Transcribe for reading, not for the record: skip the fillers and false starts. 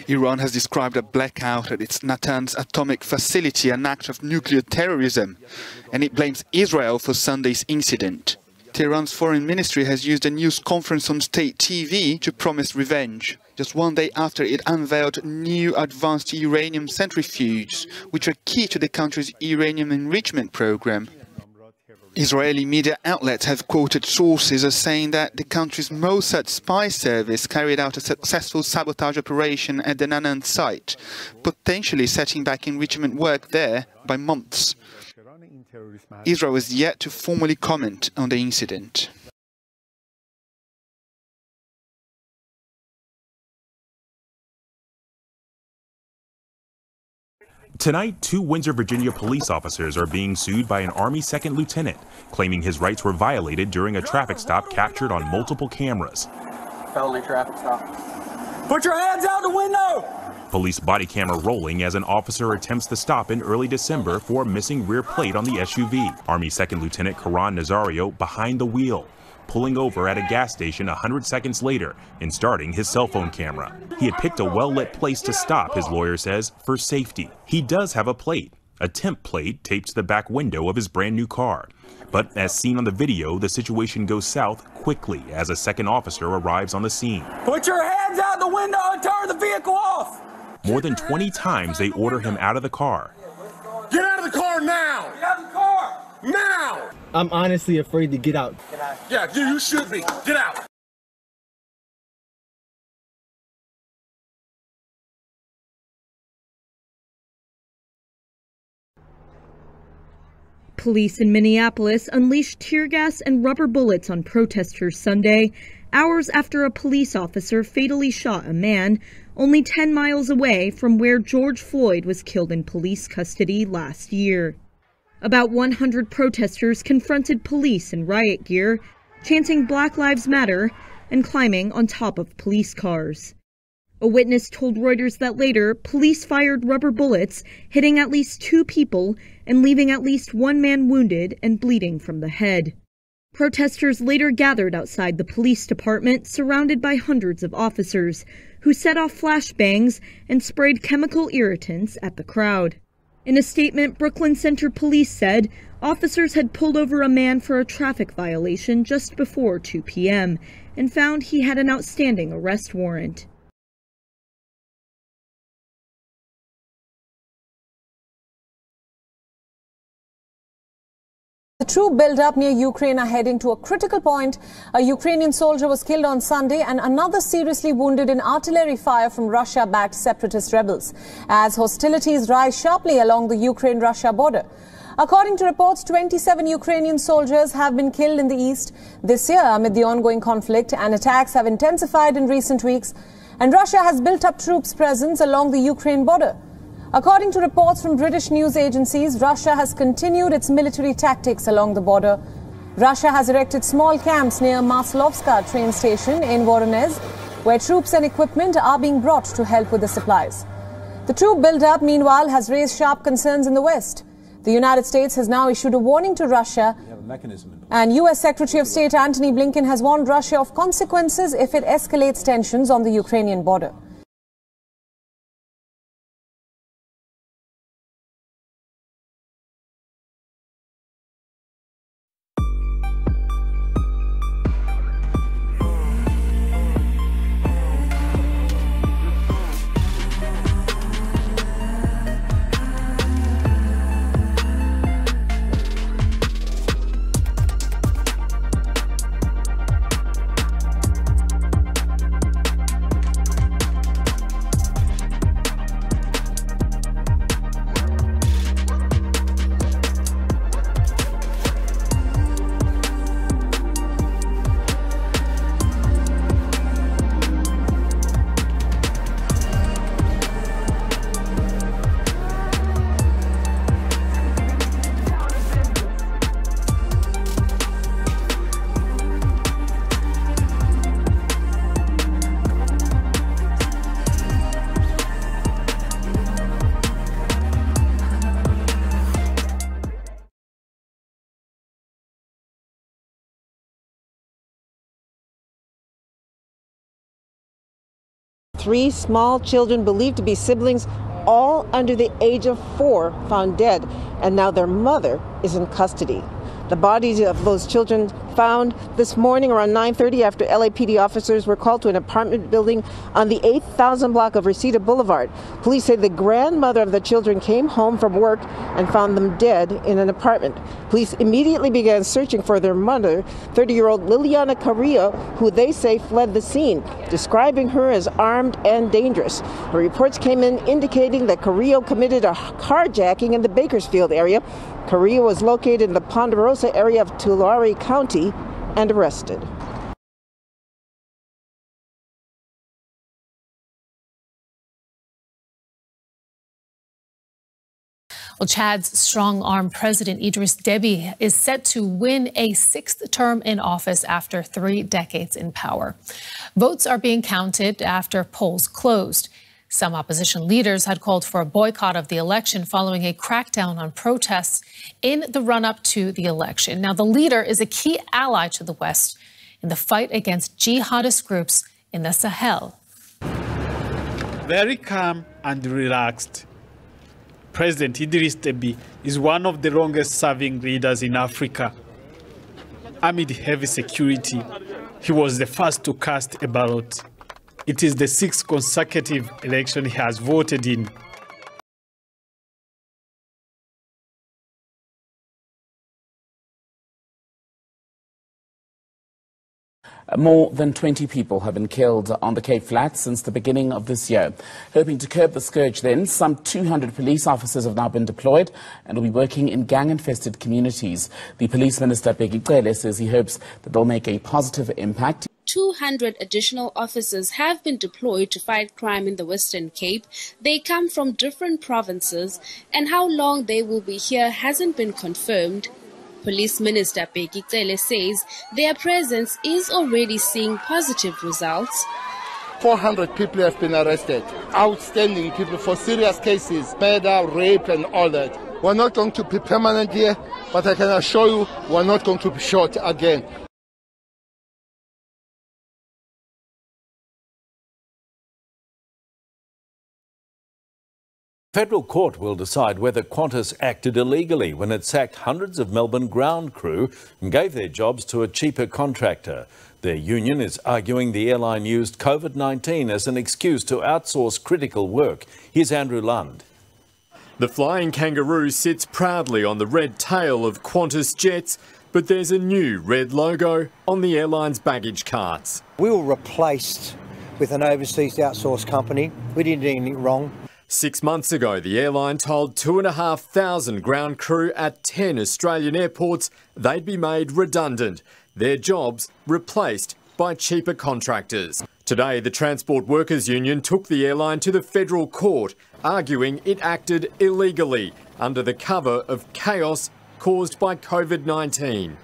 Iran has described a blackout at its Natanz atomic facility an act of nuclear terrorism, and it blames Israel for Sunday's incident. Tehran's foreign ministry has used a news conference on state TV to promise revenge, just one day after it unveiled new advanced uranium centrifuges, which are key to the country's uranium enrichment program. Israeli media outlets have quoted sources as saying that the country's Mossad spy service carried out a successful sabotage operation at the Natanz site, potentially setting back enrichment work there by months. Israel is yet to formally comment on the incident. Tonight, 2 Windsor, Virginia police officers are being sued by an Army second lieutenant, claiming his rights were violated during a traffic stop captured on multiple cameras. Felony traffic stop. Put your hands out the window! Police body camera rolling as an officer attempts to stop in early December for a missing rear plate on the SUV. Army second lieutenant Karan Nazario behind the wheel, pulling over at a gas station 100 seconds later and starting his cell phone camera. He had picked a well-lit place to stop, his lawyer says, for safety. He does have a plate, a temp plate taped to the back window of his brand new car. But as seen on the video, the situation goes south quickly as a second officer arrives on the scene. Put your hands out the window and turn the vehicle off! More than 20 times they order him out of the car. Get out of the car now! Get out of the car! Now! I'm honestly afraid to get out. Yeah, you should be. Get out! Police in Minneapolis unleashed tear gas and rubber bullets on protesters Sunday, hours after a police officer fatally shot a man only 10 miles away from where George Floyd was killed in police custody last year. About 100 protesters confronted police in riot gear, chanting Black Lives Matter and climbing on top of police cars. A witness told Reuters that later, police fired rubber bullets, hitting at least 2 people and leaving at least 1 man wounded and bleeding from the head. Protesters later gathered outside the police department, surrounded by hundreds of officers, who set off flashbangs and sprayed chemical irritants at the crowd. In a statement, Brooklyn Center Police said officers had pulled over a man for a traffic violation just before 2 p.m. and found he had an outstanding arrest warrant. The troop build-up near Ukraine are heading to a critical point. A Ukrainian soldier was killed on Sunday and another seriously wounded in artillery fire from Russia-backed separatist rebels, as hostilities rise sharply along the Ukraine-Russia border. According to reports, 27 Ukrainian soldiers have been killed in the east this year amid the ongoing conflict, and attacks have intensified in recent weeks, and Russia has built up troops' presence along the Ukraine border. According to reports from British news agencies, Russia has continued its military tactics along the border. Russia has erected small camps near Maslovska train station in Voronezh, where troops and equipment are being brought to help with the supplies. The troop build-up, meanwhile, has raised sharp concerns in the West. The United States has now issued a warning to Russia, and U.S. Secretary of State Antony Blinken has warned Russia of consequences if it escalates tensions on the Ukrainian border. 3 small children believed to be siblings, all under the age of 4, found dead, and now their mother is in custody. The bodies of those children found this morning around 9:30 after LAPD officers were called to an apartment building on the 8,000 block of Reseda Boulevard. Police say the grandmother of the children came home from work and found them dead in an apartment. Police immediately began searching for their mother, 30-year-old Liliana Carrillo, who they say fled the scene, describing her as armed and dangerous. The reports came in indicating that Carrillo committed a carjacking in the Bakersfield area. Carrillo was located in the Ponderosa area of Tulare County and arrested. Well, Chad's strong-arm president Idriss Deby is set to win a 6th term in office after 3 decades in power. Votes are being counted after polls closed. Some opposition leaders had called for a boycott of the election following a crackdown on protests in the run-up to the election. Now, the leader is a key ally to the West in the fight against jihadist groups in the Sahel. Very calm and relaxed. President Idriss Deby is one of the longest-serving leaders in Africa. Amid heavy security, he was the first to cast a ballot. It is the 6th consecutive election he has voted in. More than 20 people have been killed on the Cape Flats since the beginning of this year. Hoping to curb the scourge then, some 200 police officers have now been deployed and will be working in gang-infested communities. The Police Minister, Bheki Cele, says he hopes that they'll make a positive impact. 200 additional officers have been deployed to fight crime in the Western Cape. They come from different provinces, and how long they will be here hasn't been confirmed. Police Minister Bheki Cele says their presence is already seeing positive results. 400 people have been arrested, outstanding people for serious cases, murder, rape and all that. We're not going to be permanent here, but I can assure you we're not going to be short again. Federal court will decide whether Qantas acted illegally when it sacked hundreds of Melbourne ground crew and gave their jobs to a cheaper contractor. Their union is arguing the airline used COVID-19 as an excuse to outsource critical work. Here's Andrew Lund. The flying kangaroo sits proudly on the red tail of Qantas jets, but there's a new red logo on the airline's baggage carts. We were replaced with an overseas outsourced company. We didn't do anything wrong. 6 months ago, the airline told 2,500 ground crew at 10 Australian airports they'd be made redundant, their jobs replaced by cheaper contractors. Today, the Transport Workers Union took the airline to the federal court, arguing it acted illegally under the cover of chaos caused by COVID-19.